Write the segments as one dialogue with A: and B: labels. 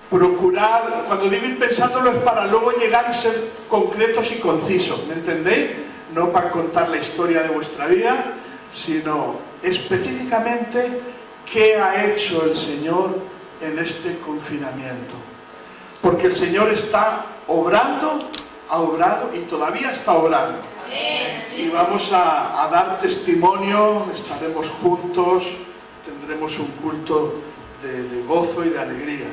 A: Procurar, cuando digo ir pensándolo, es para luego llegar y ser concretos y concisos, ¿me entendéis? No para contar la historia de vuestra vida, sino específicamente qué ha hecho el Señor en este confinamiento. Porque el Señor está obrando, ha obrado y todavía está obrando. Y vamos a dar testimonio, estaremos juntos, tendremos un culto de gozo y de alegría.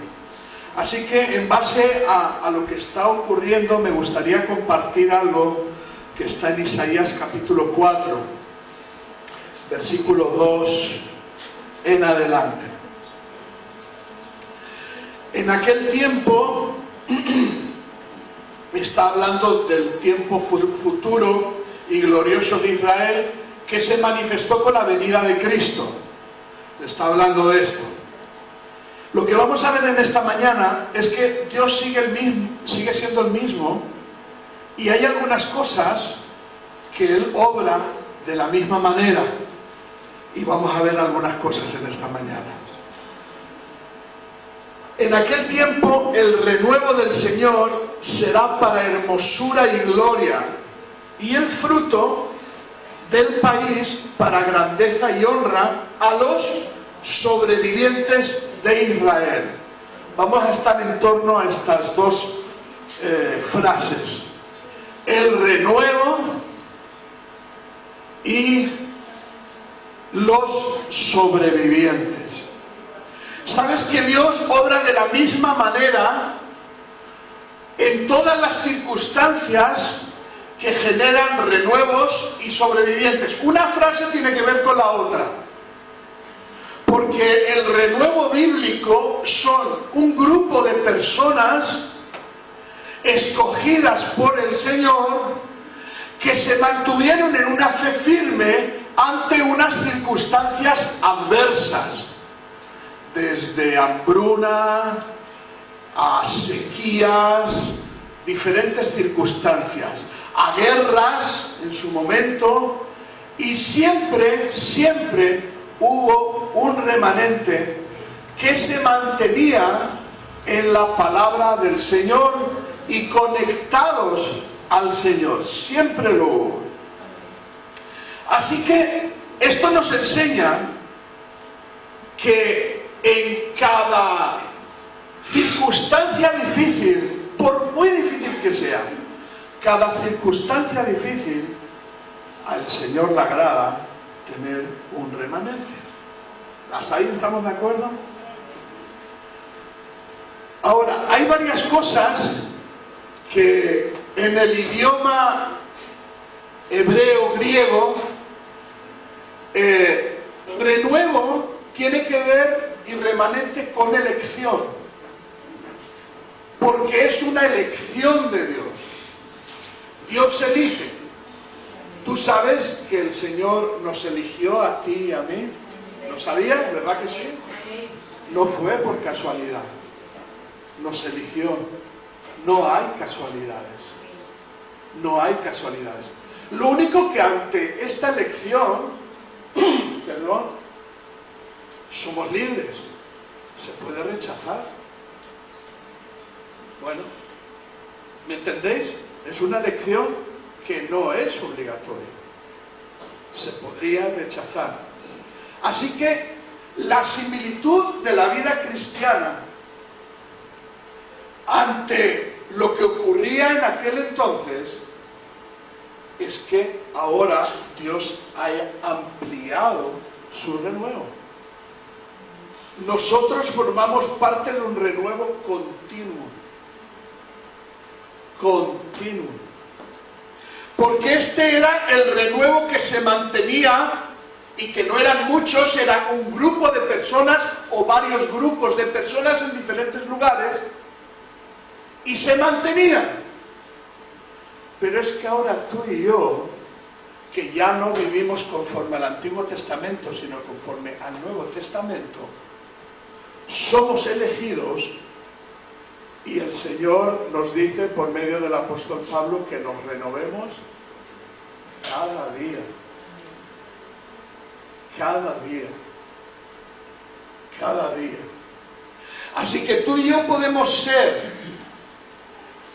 A: Así que en base a lo que está ocurriendo me gustaría compartir algo que está en Isaías capítulo 4, versículo 2 en adelante. En aquel tiempo, está hablando del tiempo futuro y glorioso de Israel que se manifestó con la venida de Cristo. Está hablando de esto. Lo que vamos a ver en esta mañana es que Dios sigue siendo el mismo, y hay algunas cosas que Él obra de la misma manera, y vamos a ver algunas cosas en esta mañana. En aquel tiempo el renuevo del Señor será para hermosura y gloria, y el fruto del país para grandeza y honra a los sobrevivientes de Israel. Vamos a estar en torno a estas dos frases: el renuevo y los sobrevivientes. ¿Sabes que Dios obra de la misma manera en todas las circunstancias que generan renuevos y sobrevivientes? Una frase tiene que ver con la otra, porque el renuevo bíblico son un grupo de personas escogidas por el Señor que se mantuvieron en una fe firme ante unas circunstancias adversas, desde hambruna a sequías, diferentes circunstancias, a guerras en su momento, y siempre hubo un remanente que se mantenía en la palabra del Señor y conectados al Señor. Siempre lo hubo. Así que esto nos enseña que en cada circunstancia difícil, por muy difícil que sea, cada circunstancia difícil, al Señor le agrada tener un remanente. ¿Hasta ahí estamos de acuerdo? Ahora, hay varias cosas que en el idioma hebreo, griego, renuevo tiene que ver, y remanente, con elección, porque es una elección de Dios. Dios elige. Tú sabes que el Señor nos eligió a ti y a mí. ¿Lo sabías? ¿Verdad que sí? No fue por casualidad. Nos eligió. No hay casualidades. No hay casualidades. Lo único que ante esta elección, somos libres. Se puede rechazar. Bueno, ¿me entendéis? Es una elección que no es obligatoria. Se podría rechazar. Así que la similitud de la vida cristiana ante lo que ocurría en aquel entonces es que ahora Dios haya ampliado su renuevo. Nosotros formamos parte de un renuevo continuo. Continuo. Porque este era el renuevo que se mantenía, y que no eran muchos, era un grupo de personas o varios grupos de personas en diferentes lugares, y se mantenía. Pero es que ahora tú y yo, que ya no vivimos conforme al Antiguo Testamento, sino conforme al Nuevo Testamento, somos elegidos, y el Señor nos dice por medio del apóstol Pablo que nos renovemos cada día. Cada día. Cada día. Así que tú y yo podemos ser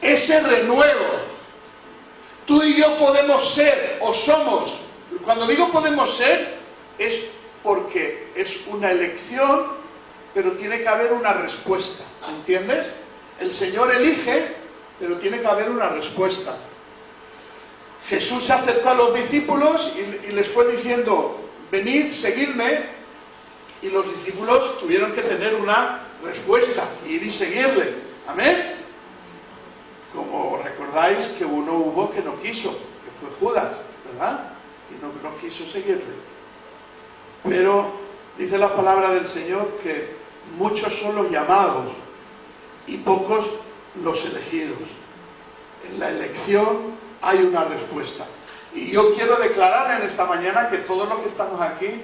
A: ese renuevo. Tú y yo podemos ser o somos. Cuando digo podemos ser, es porque es una elección, pero tiene que haber una respuesta. ¿Entiendes? El Señor elige, pero tiene que haber una respuesta. Jesús se acercó a los discípulos y les fue diciendo, venid, seguidme, y los discípulos tuvieron que tener una respuesta, ir y seguirle. Amén. Como recordáis que uno hubo que no quiso, que fue Judas, ¿verdad? Y no quiso seguirle. Pero dice la palabra del Señor que muchos son los llamados y pocos los elegidos. En la elección hay una respuesta. Y yo quiero declarar en esta mañana que todos los que estamos aquí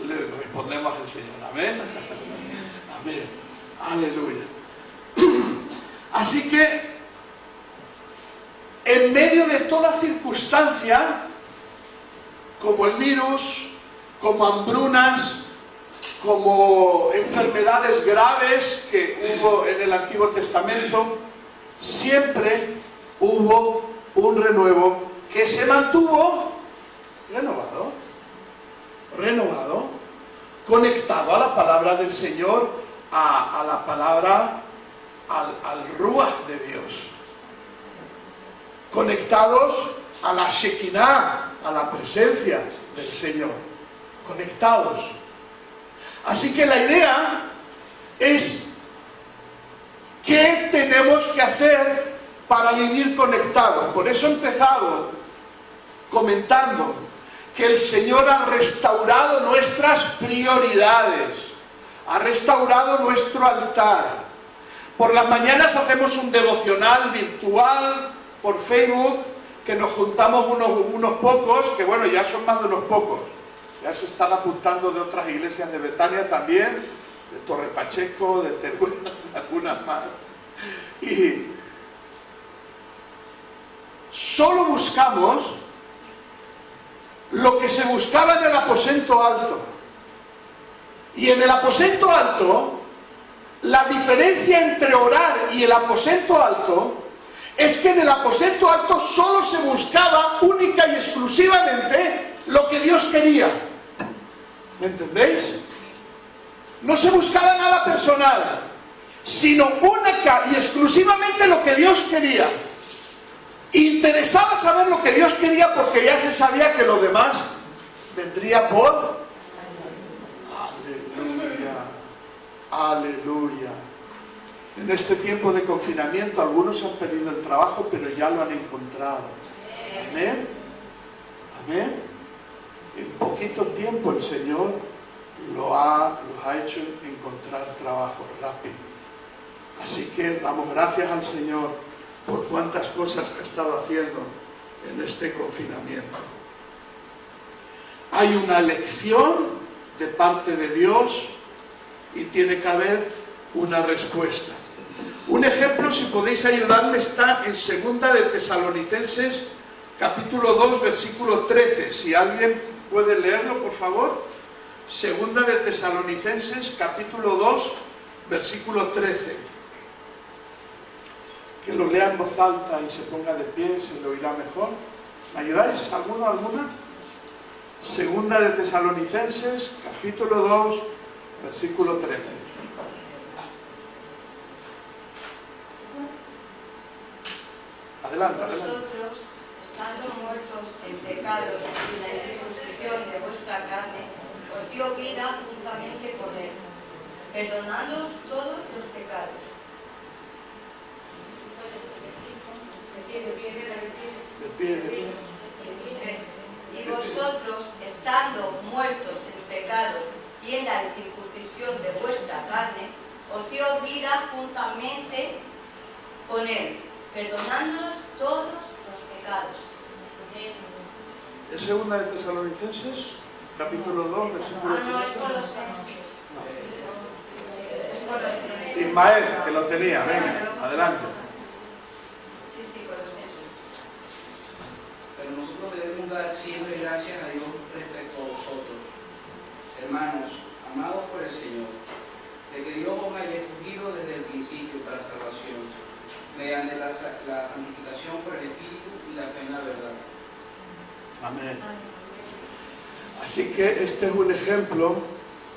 A: le respondemos al Señor. Amén. Amén. Aleluya. Así que, en medio de toda circunstancia, como el virus, como hambrunas, como enfermedades graves que hubo en el Antiguo Testamento, siempre hubo un renuevo que se mantuvo renovado, conectado a la palabra del Señor, a la palabra, al Ruach de Dios, conectados a la Shekinah, a la presencia del Señor, conectados. Así que la idea es ¿qué tenemos que hacer para vivir conectados? Por eso he empezado comentando que el Señor ha restaurado nuestras prioridades, ha restaurado nuestro altar. Por las mañanas hacemos un devocional virtual por Facebook, que nos juntamos unos pocos, que bueno, ya son más de unos pocos. Ya se están apuntando de otras iglesias de Betania también, de Torre Pacheco, de Teruel, de algunas más. Y solo buscamos lo que se buscaba en el aposento alto. Y en el aposento alto, la diferencia entre orar y el aposento alto es que en el aposento alto solo se buscaba única y exclusivamente lo que Dios quería. ¿Me entendéis? No se buscaba nada personal, sino única y exclusivamente lo que Dios quería. Interesaba saber lo que Dios quería porque ya se sabía que lo demás vendría por... Aleluya, aleluya. En este tiempo de confinamiento algunos han perdido el trabajo, pero ya lo han encontrado. Amén. Amén. En poquito tiempo el Señor los ha hecho encontrar trabajo rápido. Así que damos gracias al Señor por cuántas cosas ha estado haciendo en este confinamiento. Hay una lección de parte de Dios y tiene que haber una respuesta. Un ejemplo, si podéis ayudarme, está en 2 de Tesalonicenses, capítulo 2, versículo 13. Si alguien puede leerlo, por favor. 2 de Tesalonicenses, capítulo 2, versículo 13. Que lo lea en voz alta y se ponga de pie, se lo oirá mejor. ¿Me ayudáis? ¿Alguno, alguna? 2 de Tesalonicenses, capítulo 2, versículo 13. Adelante, adelante.
B: Vosotros, estando muertos en pecados y la injusticia de vuestra carne, os dio vida juntamente con él, perdonándoos todos los pecados. Y vosotros, estando muertos en pecados y en la incircuncisión de vuestra carne, os dio vida juntamente con él, perdonándoos todos los pecados.
A: ¿Es 2 de Tesalonicenses, capítulo 2, versículo 13?
B: No, es Colosenses.
A: Ismael, que lo tenía, venga, adelante.
B: Sí, Colosenses.
C: Pero nosotros debemos dar siempre gracias a Dios respecto a vosotros, hermanos, amados por el Señor, de que Dios os haya escogido desde Espíritu para salvación, mediante la santificación por el Espíritu y la fe en la verdad.
A: Amén. Así que este es un ejemplo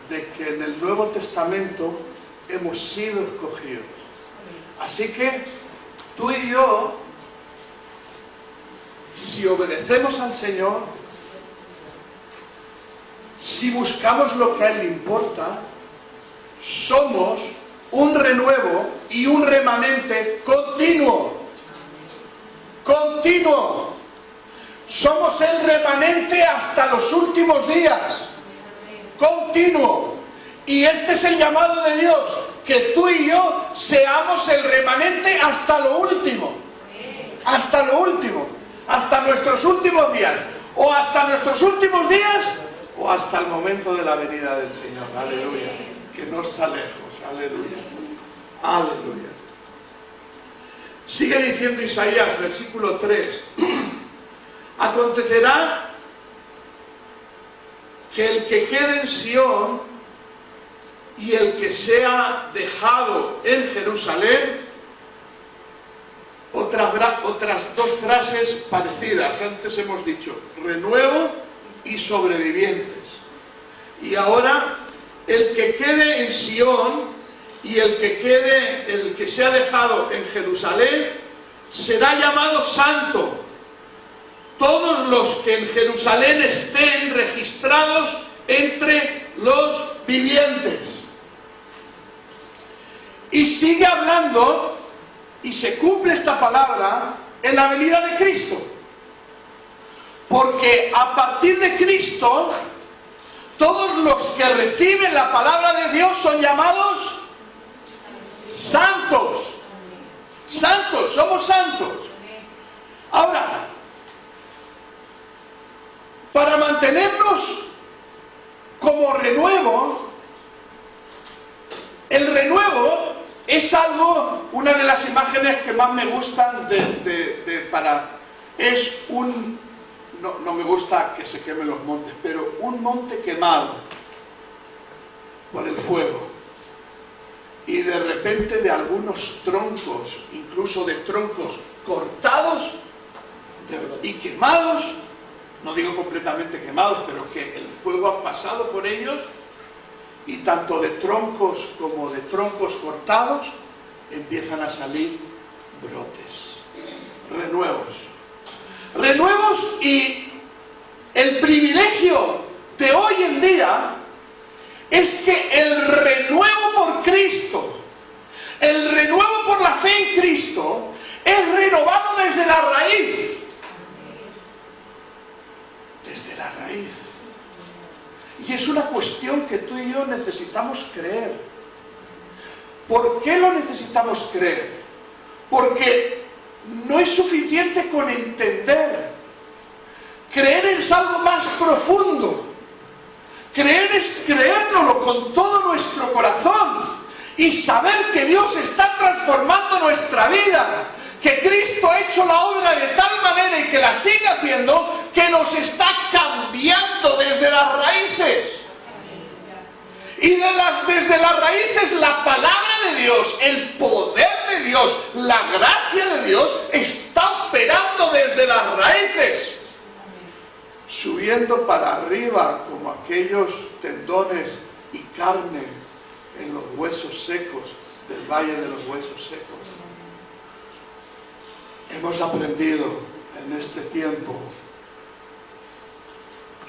A: de que en el Nuevo Testamento hemos sido escogidos. Así que tú y yo, si obedecemos al Señor, si buscamos lo que a Él le importa, somos un renuevo y un remanente continuo. Continuo. Somos el remanente hasta los últimos días. Continuo. Y este es el llamado de Dios, que tú y yo seamos el remanente hasta lo último. Hasta lo último. Hasta nuestros últimos días. O hasta nuestros últimos días, o hasta el momento de la venida del Señor. Aleluya. Que no está lejos. Aleluya. Aleluya. Sigue diciendo Isaías, versículo 3. Acontecerá que el que quede en Sión y el que sea dejado en Jerusalén, otras dos frases parecidas. Antes hemos dicho renuevo y sobrevivientes. Y ahora el que quede en Sión y el que sea dejado en Jerusalén será llamado santo. Todos los que en Jerusalén estén registrados entre los vivientes. Y sigue hablando, y se cumple esta palabra en la venida de Cristo. Porque a partir de Cristo, todos los que reciben la palabra de Dios son llamados santos. Santos, somos santos. Ahora, para mantenernos como renuevo, el renuevo es algo, una de las imágenes que más me gustan es un, no me gusta que se quemen los montes, pero un monte quemado por el fuego. Y de repente de algunos troncos, incluso de troncos cortados y quemados, no digo completamente quemados, pero que el fuego ha pasado por ellos, y tanto de troncos como de troncos cortados empiezan a salir brotes, renuevos. Renuevos, y el privilegio de hoy en día es que el renuevo por Cristo, el renuevo por la fe en Cristo, es renovado desde la raíz. Desde la raíz. Y es una cuestión que tú y yo necesitamos creer. ¿Por qué lo necesitamos creer? Porque no es suficiente con entender. Creer es algo más profundo. Creer es creérnoslo con todo nuestro corazón y saber que Dios está transformando nuestra vida, que Cristo ha hecho la obra de tal manera y que la sigue haciendo, que nos está cambiando desde las raíces. Y desde las raíces la palabra de Dios, el poder de Dios, la gracia de Dios está operando desde las raíces, subiendo para arriba como aquellos tendones y carne en los huesos secos del valle de los huesos secos. Hemos aprendido en este tiempo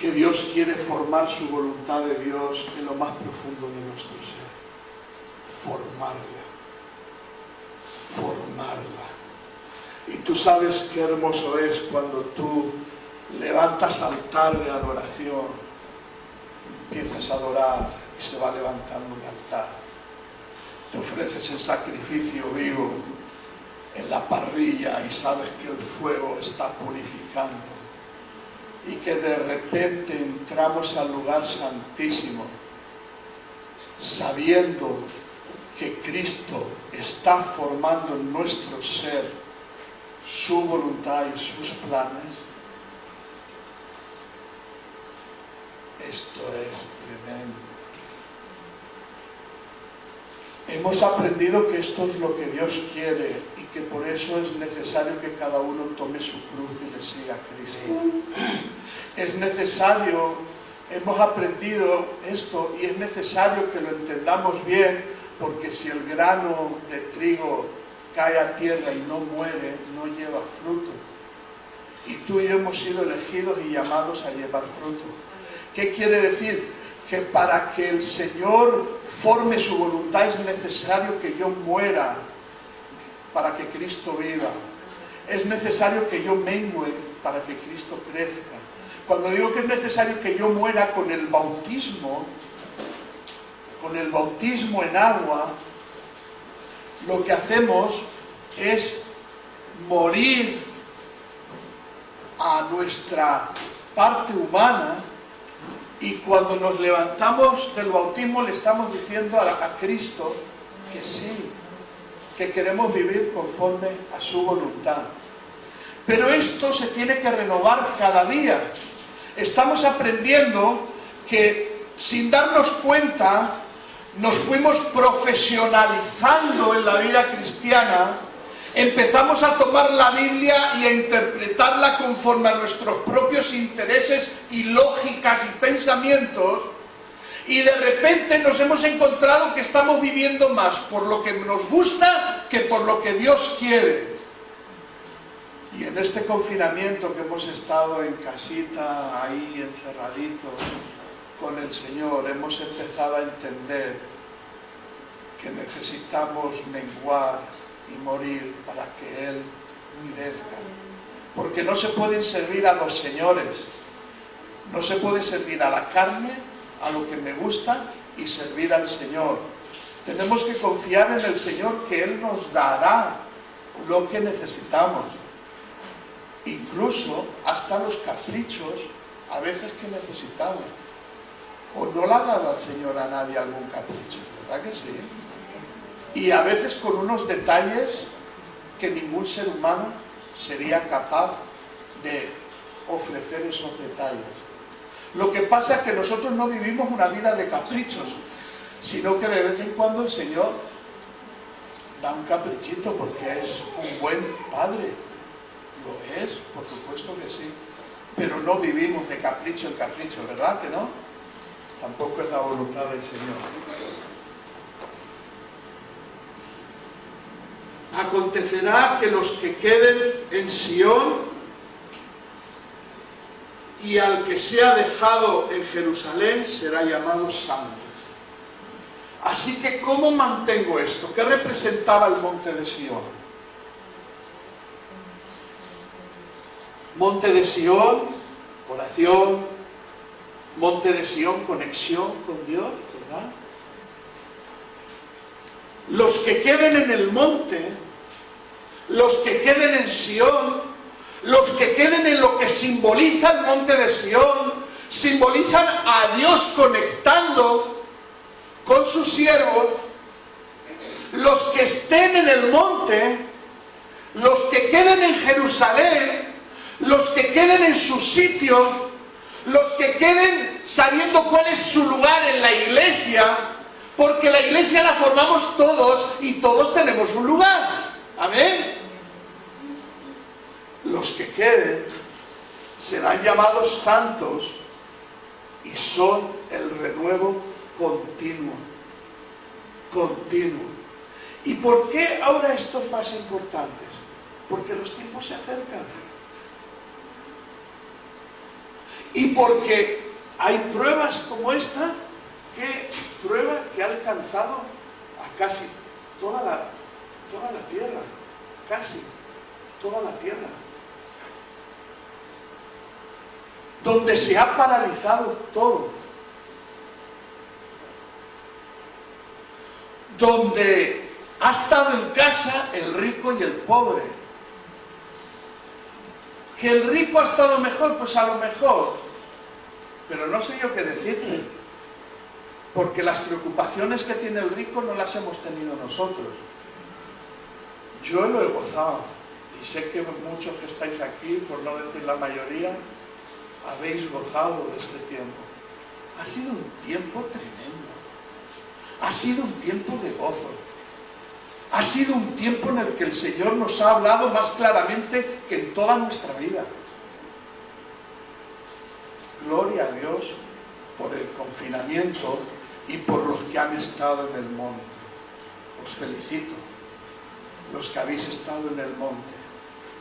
A: que Dios quiere formar su voluntad de Dios en lo más profundo de nuestro ser. Formarla. Formarla. Y tú sabes qué hermoso es cuando tú levantas altar de adoración, empiezas a adorar y se va levantando un altar. Te ofreces el sacrificio vivo en la parrilla y sabes que el fuego está purificando. Y que de repente entramos al lugar santísimo, sabiendo que Cristo está formando en nuestro ser su voluntad y sus planes. Esto es tremendo. Hemos aprendido que esto es lo que Dios quiere y que por eso es necesario que cada uno tome su cruz y le siga a Cristo. Es necesario, hemos aprendido esto y es necesario que lo entendamos bien, porque si el grano de trigo cae a tierra y no muere, no lleva fruto. Y tú y yo hemos sido elegidos y llamados a llevar fruto. ¿Qué quiere decir? Que para que el Señor forme su voluntad es necesario que yo muera para que Cristo viva. Es necesario que yo mengue para que Cristo crezca. Cuando digo que es necesario que yo muera con el bautismo en agua, lo que hacemos es morir a nuestra parte humana. Y cuando nos levantamos del bautismo le estamos diciendo a Cristo que sí, que queremos vivir conforme a su voluntad. Pero esto se tiene que renovar cada día. Estamos aprendiendo que sin darnos cuenta nos fuimos profesionalizando en la vida cristiana. Empezamos a tomar la Biblia y a interpretarla conforme a nuestros propios intereses y lógicas y pensamientos, y de repente nos hemos encontrado que estamos viviendo más por lo que nos gusta que por lo que Dios quiere. Y en este confinamiento que hemos estado en casita, ahí encerraditos con el Señor, hemos empezado a entender que necesitamos menguar y morir para que Él crezca. Porque no se pueden servir a dos señores. No se puede servir a la carne, a lo que me gusta, y servir al Señor. Tenemos que confiar en el Señor, que Él nos dará lo que necesitamos. Incluso hasta los caprichos, a veces que necesitamos. ¿O no le ha dado al Señor a nadie algún capricho? ¿Verdad que sí? Y a veces con unos detalles que ningún ser humano sería capaz de ofrecer esos detalles. Lo que pasa es que nosotros no vivimos una vida de caprichos, sino que de vez en cuando el Señor da un caprichito porque es un buen padre. Lo es, por supuesto que sí. Pero no vivimos de capricho en capricho, ¿verdad que no? Tampoco es la voluntad del Señor. Acontecerá que los que queden en Sión y al que sea dejado en Jerusalén será llamado santo. Así que, ¿cómo mantengo esto? ¿Qué representaba el monte de Sión? Monte de Sión, oración. Monte de Sión, conexión con Dios, ¿verdad? Los que queden en el monte, los que queden en Sión, los que queden en lo que simboliza el monte de Sión, simbolizan a Dios conectando con su siervo. Los que estén en el monte, los que queden en Jerusalén, los que queden en su sitio, los que queden sabiendo cuál es su lugar en la iglesia, porque la iglesia la formamos todos y todos tenemos un lugar. Amén. Los que queden serán llamados santos y son el renuevo continuo. Continuo. ¿Y por qué ahora estos más importantes? Porque los tiempos se acercan. Y porque hay pruebas como esta, prueba que ha alcanzado a casi toda la tierra, casi toda la tierra, donde se ha paralizado todo, donde ha estado en casa el rico y el pobre. ¿Que el rico ha estado mejor? Pues a lo mejor, pero no sé yo qué decirte, porque las preocupaciones que tiene el rico no las hemos tenido nosotros. Yo lo he gozado, y sé que muchos que estáis aquí, por no decir la mayoría, habéis gozado de este tiempo. Ha sido un tiempo tremendo, ha sido un tiempo de gozo. Ha sido un tiempo en el que el Señor nos ha hablado más claramente que en toda nuestra vida. Gloria a Dios por el confinamiento y por los que han estado en el monte. Os felicito, los que habéis estado en el monte,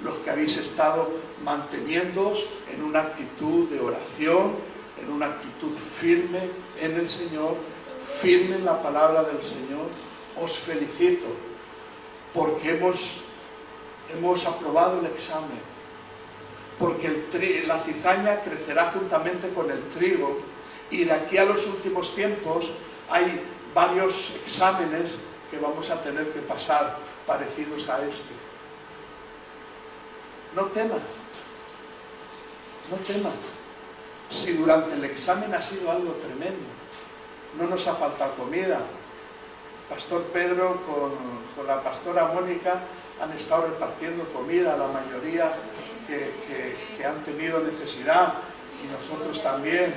A: los que habéis estado manteniéndoos en una actitud de oración, en una actitud firme en el Señor, firme en la palabra del Señor. Os felicito porque hemos aprobado el examen, porque la cizaña crecerá juntamente con el trigo, y de aquí a los últimos tiempos hay varios exámenes que vamos a tener que pasar parecidos a este. No temas, no temas. Si durante el examen ha sido algo tremendo, no nos ha faltado comida. Pastor Pedro con la pastora Mónica han estado repartiendo comida a la mayoría que han tenido necesidad, y nosotros también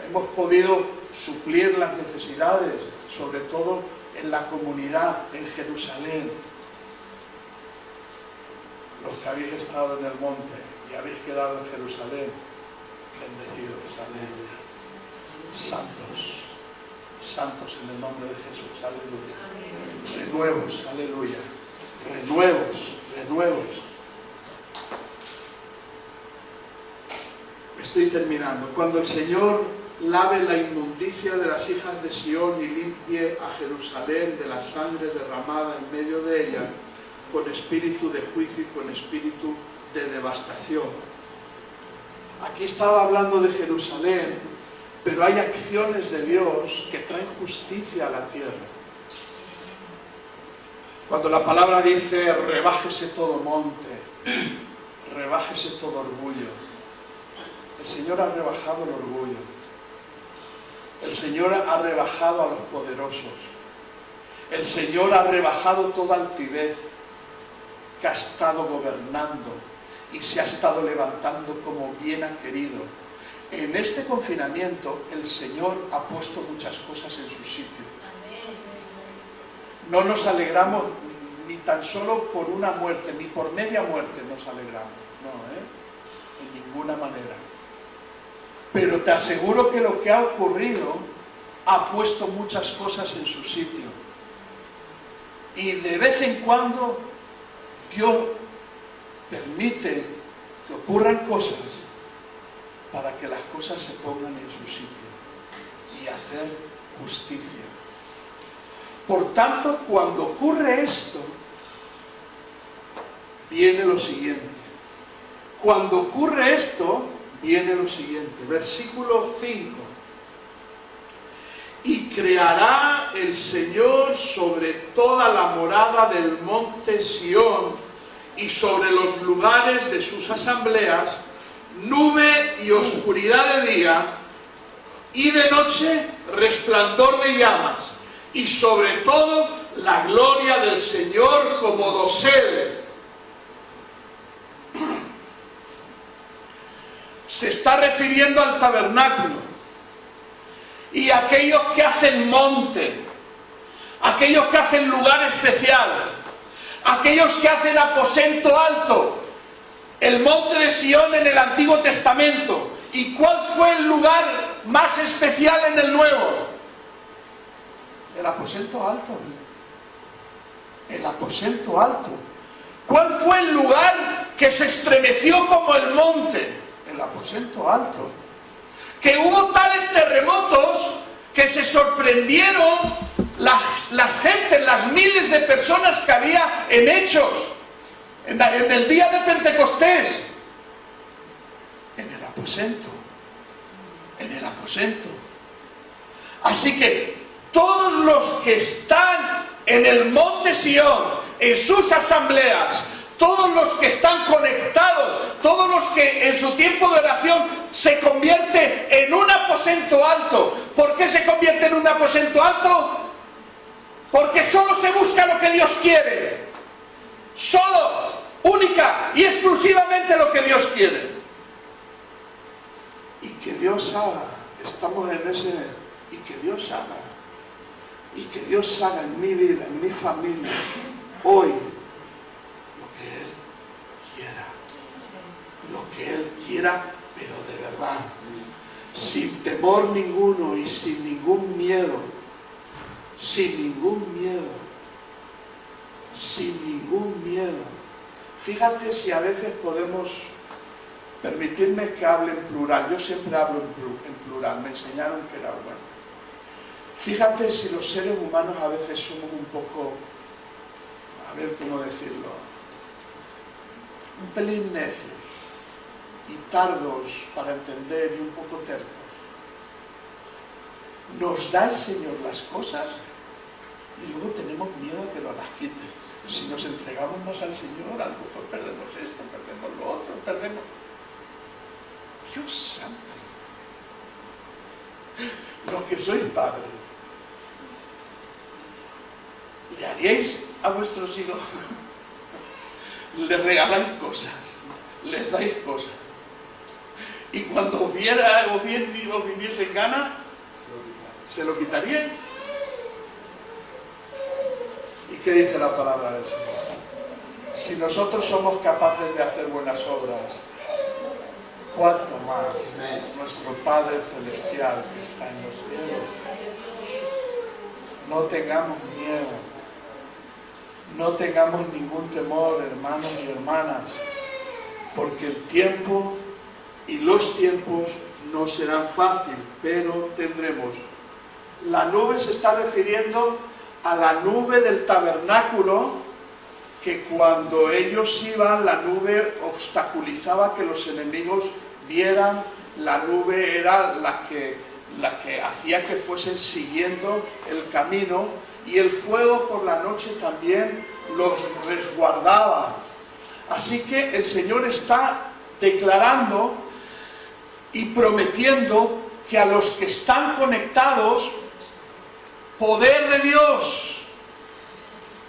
A: hemos podido suplir las necesidades, sobre todo en la comunidad, en Jerusalén. Los que habéis estado en el monte y habéis quedado en Jerusalén, bendecidos, aleluya. Santos, santos en el nombre de Jesús, aleluya. Renuevos, aleluya. Renuevos, renuevos. Estoy terminando. Cuando el Señor lave la inmundicia de las hijas de Sión y limpie a Jerusalén de la sangre derramada en medio de ella, con espíritu de juicio y con espíritu de devastación. Aquí estaba hablando de Jerusalén, pero hay acciones de Dios que traen justicia a la tierra. Cuando la palabra dice, rebájese todo monte, rebájese todo orgullo. El Señor ha rebajado el orgullo. El Señor ha rebajado a los poderosos. El Señor ha rebajado toda altivez que ha estado gobernando y se ha estado levantando como bien ha querido. En este confinamiento el Señor ha puesto muchas cosas en su sitio. No nos alegramos ni tan solo por una muerte, ni por media muerte nos alegramos. No, en ninguna manera. Pero te aseguro que lo que ha ocurrido ha puesto muchas cosas en su sitio. Y de vez en cuando Dios permite que ocurran cosas para que las cosas se pongan en su sitio y hacer justicia. Por tanto, cuando ocurre esto, viene lo siguiente. Cuando ocurre esto, viene lo siguiente. Versículo 5. Y creará el Señor sobre toda la morada del monte Sión y sobre los lugares de sus asambleas nube y oscuridad de día, y de noche resplandor de llamas, y sobre todo la gloria del Señor como dosel. Se está refiriendo al tabernáculo y a aquellos que hacen monte, aquellos que hacen lugar especial, aquellos que hacen aposento alto. El monte de Sión en el Antiguo Testamento. ¿Y cuál fue el lugar más especial en el Nuevo? El aposento alto. El aposento alto. ¿Cuál fue el lugar que se estremeció como el monte? El aposento alto. Que hubo tales terremotos que se sorprendieron las gentes, las miles de personas que había en Hechos. En el día de Pentecostés, en el aposento, en el aposento. Así que todos los que están en el monte Sión, en sus asambleas, todos los que están conectados, todos los que en su tiempo de oración se convierte en un aposento alto. ¿Por qué se convierte en un aposento alto? Porque solo se busca lo que Dios quiere. Solo, única y exclusivamente lo que Dios quiere. Y que Dios haga. Estamos en ese... Y que Dios haga. y que Dios haga en mi vida, en mi familia, hoy, lo que Él quiera. Lo que Él quiera, pero de verdad, sin temor ninguno y sin ningún miedo, sin ningún miedo, sin ningún miedo. Fíjate si a veces podemos, permitirme que hable en plural, yo siempre hablo en plural, me enseñaron que era bueno. Fíjate si los seres humanos a veces somos un poco, a ver cómo decirlo, un pelín necios y tardos para entender y un poco tercos. Nos da el Señor las cosas y luego tenemos miedo a que nos las quite. Si nos entregamos más al Señor, a lo mejor perdemos esto, perdemos lo otro, perdemos... Dios santo, los que sois padres, ¿le haríais a vuestros hijos? Les regaláis cosas, les dais cosas, y cuando os viniese en gana, se lo quitarían. ¿Y qué dice la palabra del Señor? Si nosotros somos capaces de hacer buenas obras, ¿cuánto más nuestro Padre Celestial que está en los cielos? No tengamos miedo, no tengamos ningún temor, hermanos y hermanas, porque el tiempo y los tiempos no serán fáciles, pero tendremos. La nube se está refiriendo a la nube del tabernáculo, que cuando ellos iban, la nube obstaculizaba que los enemigos vieran. La nube era la que hacía que fuesen siguiendo el camino, y el fuego por la noche también los resguardaba. Así que el Señor está declarando y prometiendo que a los que están conectados, poder de Dios,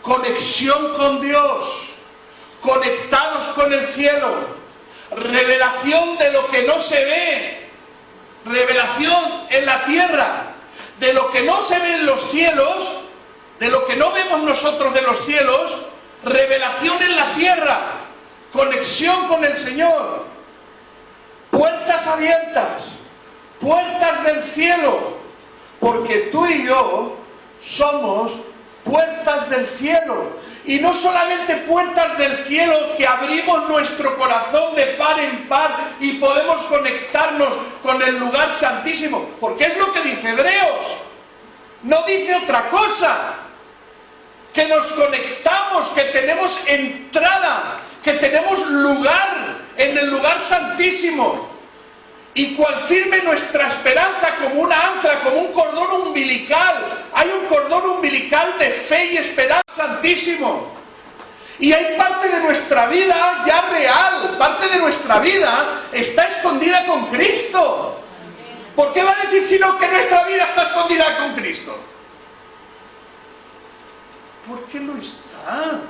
A: conexión con Dios, conectados con el cielo, revelación de lo que no se ve, revelación en la tierra, de lo que no se ve en los cielos, de lo que no vemos nosotros de los cielos, revelación en la tierra, conexión con el Señor, puertas abiertas, puertas del cielo, porque tú y yo somos puertas del cielo, y no solamente puertas del cielo que abrimos nuestro corazón de par en par y podemos conectarnos con el lugar santísimo, porque es lo que dice Hebreos, no dice otra cosa, que nos conectamos, que tenemos entrada, que tenemos lugar en el lugar santísimo. Y cual firme nuestra esperanza como una ancla, como un cordón umbilical. Hay un cordón umbilical de fe y esperanza santísimo. Y hay parte de nuestra vida ya real, parte de nuestra vida está escondida con Cristo. ¿Por qué va a decir sino que nuestra vida está escondida con Cristo? ¿Por qué lo está?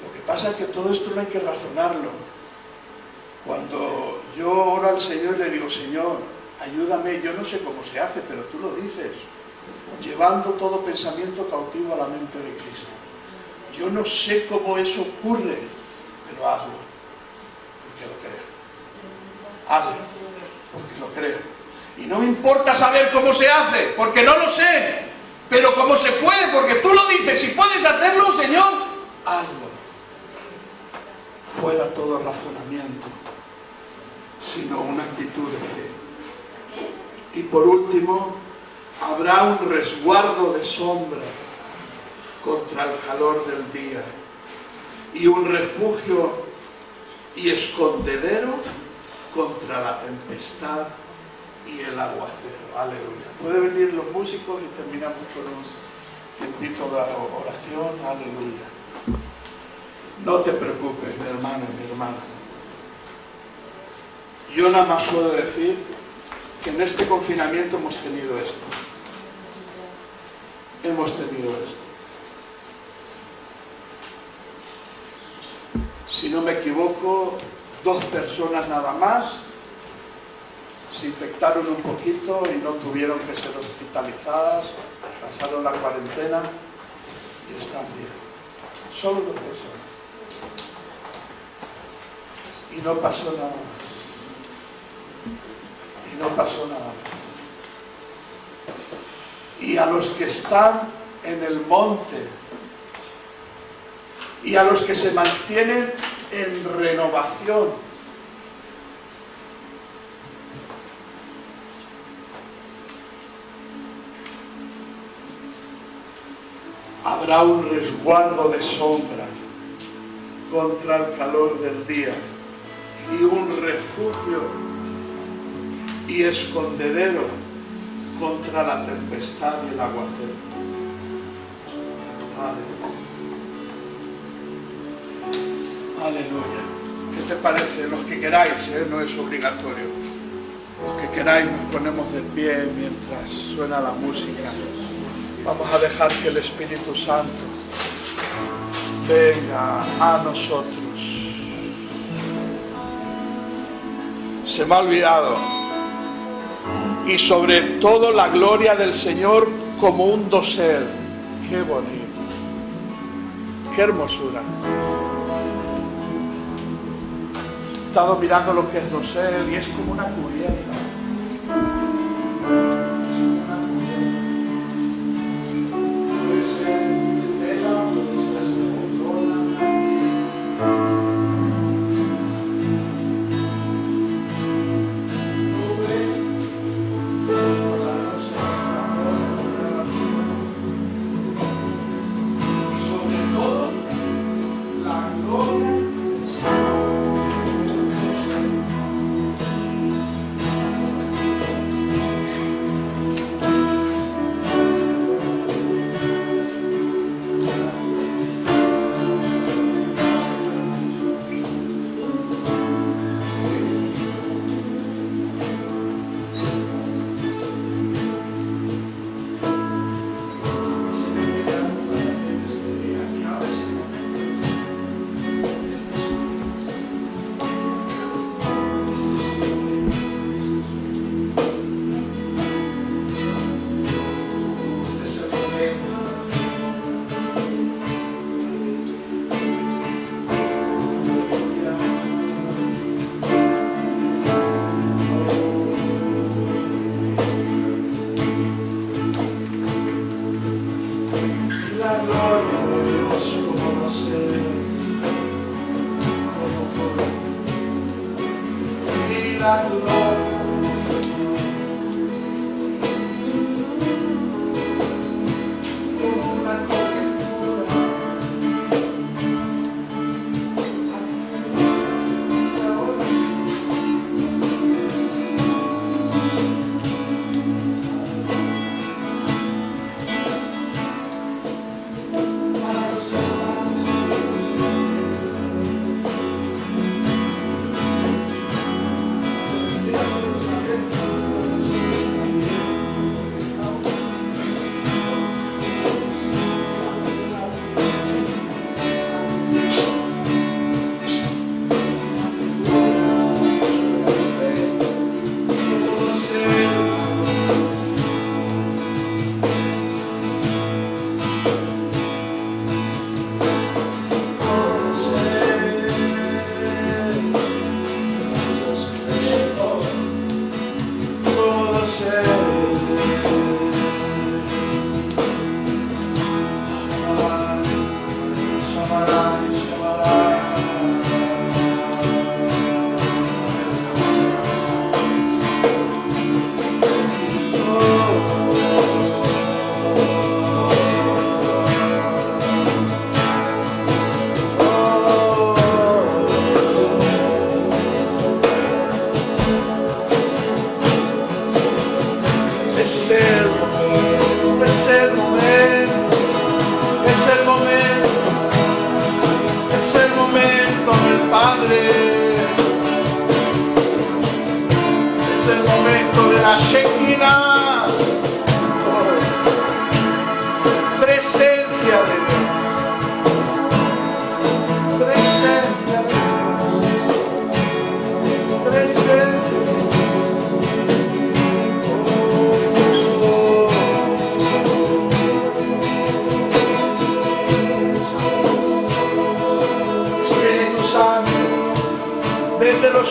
A: Lo que pasa es que todo esto no hay que razonarlo. Cuando yo oro al Señor y le digo, Señor, ayúdame, yo no sé cómo se hace, pero tú lo dices, llevando todo pensamiento cautivo a la mente de Cristo. Yo no sé cómo eso ocurre, pero hazlo, porque lo creo. Hazlo, porque lo creo. Y no me importa saber cómo se hace, porque no lo sé, pero cómo se puede, porque tú lo dices. Si puedes hacerlo, Señor, hazlo. Fuera todo razonamiento, sino una actitud de fe. Y por último, habrá un resguardo de sombra contra el calor del día, y un refugio y escondedero contra la tempestad y el aguacero. Aleluya. Pueden venir los músicos y terminamos con un tiempito de oración. Aleluya. No te preocupes, mi hermano y mi hermana. Yo nada más puedo decir que en este confinamiento hemos tenido esto. Hemos tenido esto. Si no me equivoco, 2 personas nada más se infectaron un poquito y no tuvieron que ser hospitalizadas, pasaron la cuarentena y están bien. Solo 2 personas. Y no pasó nada más. Y no pasó nada más. Y a los que están en el monte y a los que se mantienen en renovación, habrá un resguardo de sombra contra el calor del día y un refugio y escondedero contra la tempestad y el aguacero. Aleluya. Aleluya. ¿Qué te parece? Los que queráis, no es obligatorio. Los que queráis nos ponemos de pie mientras suena la música. Vamos a dejar que el Espíritu Santo venga a nosotros. Se me ha olvidado. Y sobre todo la gloria del Señor como un dosel. Qué bonito. Qué hermosura. He estado mirando lo que es dosel y es como una cubierta. Puede ser de tela, puede ser de lona. Y sobre todo la gloria del Señor.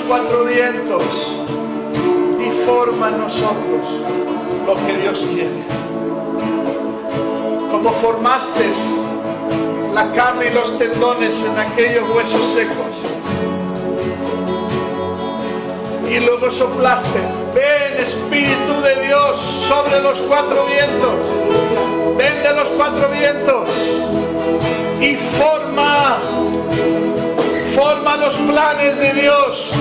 A: cuatro vientos y forma en nosotros lo que Dios quiere. Como formaste la carne y los tendones en aquellos huesos secos y luego soplaste, ven Espíritu de Dios sobre los cuatro vientos, ven de los cuatro vientos y forma los planes de Dios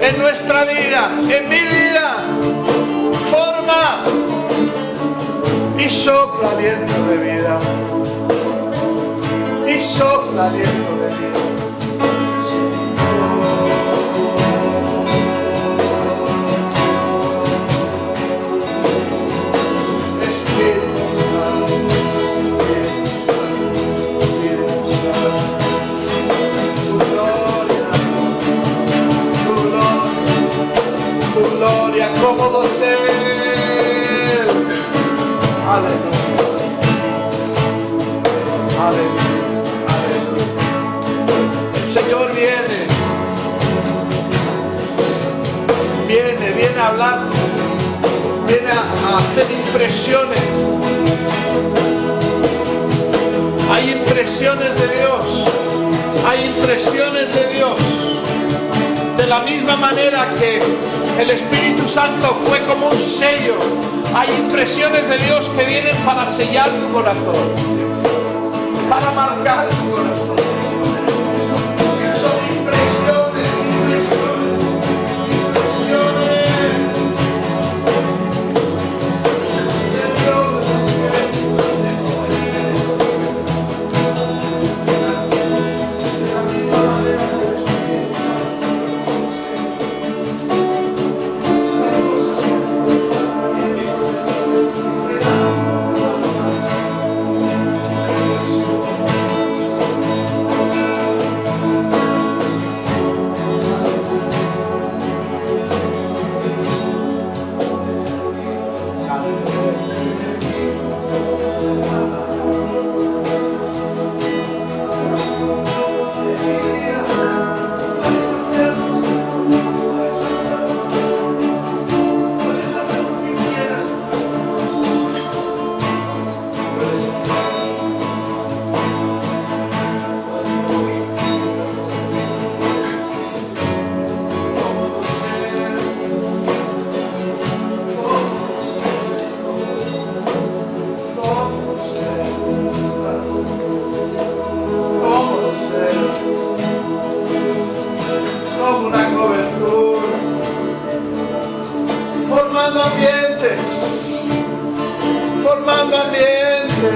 A: en nuestra vida, en mi vida. Forma y sopla aliento de vida, y sopla aliento de vida. Gloria como dosel. Aleluya. Aleluya. Aleluya. El Señor viene a hablar, viene a hacer impresiones. Hay impresiones de Dios. Hay impresiones de Dios. De la misma manera que el Espíritu Santo fue como un sello, hay impresiones de Dios que vienen para sellar tu corazón, para marcar tu corazón. Son impresiones de Dios. Formando ambientes.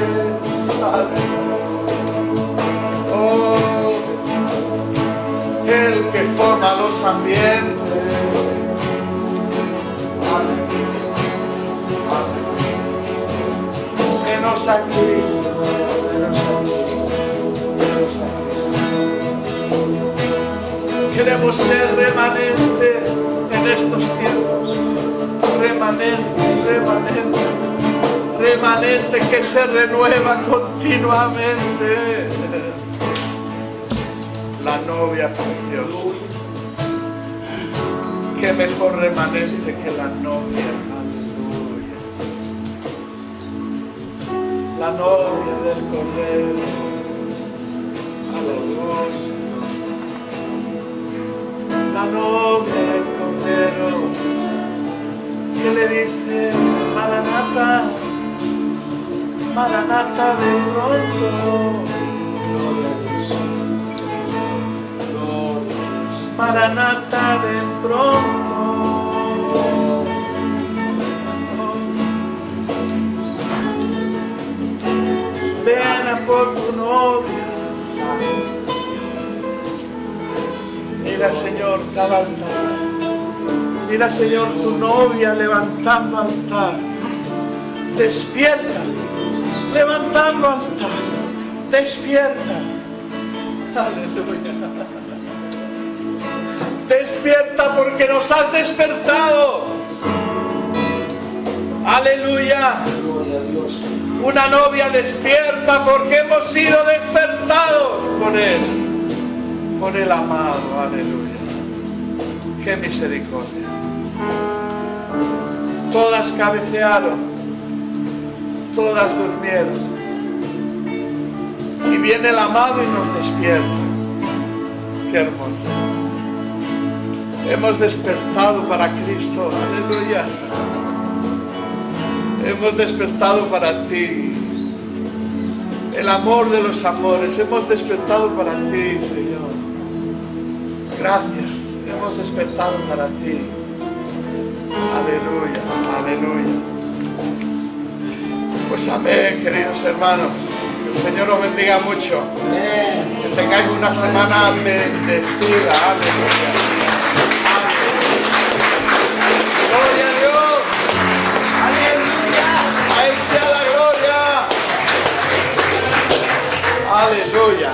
A: Oh, el que forma los ambientes. Venos a Cristo, venos a Cristo. Queremos ser remanente en estos tiempos. Remanente que se renueva continuamente. La novia preciosa. Qué mejor remanente que la novia. Aleluya. La novia del Cordero. Aleluya. La novia del Cordero. Que le dice, Maranata, Maranata, ven pronto. Maranata, ven pronto. Ven a por tu novia. Mira, Señor, cada altar. Mira, Señor, tu novia levantando altar. Despierta, levantando altar. Despierta. Aleluya. Despierta porque nos has despertado. Aleluya. Una novia despierta porque hemos sido despertados por Él. Por el amado. Aleluya. Qué misericordia. Todas cabecearon, todas durmieron. Y viene el amado y nos despierta. Qué hermoso. Hemos despertado para Cristo. Aleluya. Hemos despertado para ti. El amor de los amores. Hemos despertado para ti, Señor. Gracias. Hemos despertado para ti. Aleluya, aleluya. Pues amén, queridos hermanos. Que el Señor os bendiga mucho. Que tengáis una semana bendecida. Aleluya. Gloria a Dios. Aleluya. A Él sea la gloria. Aleluya.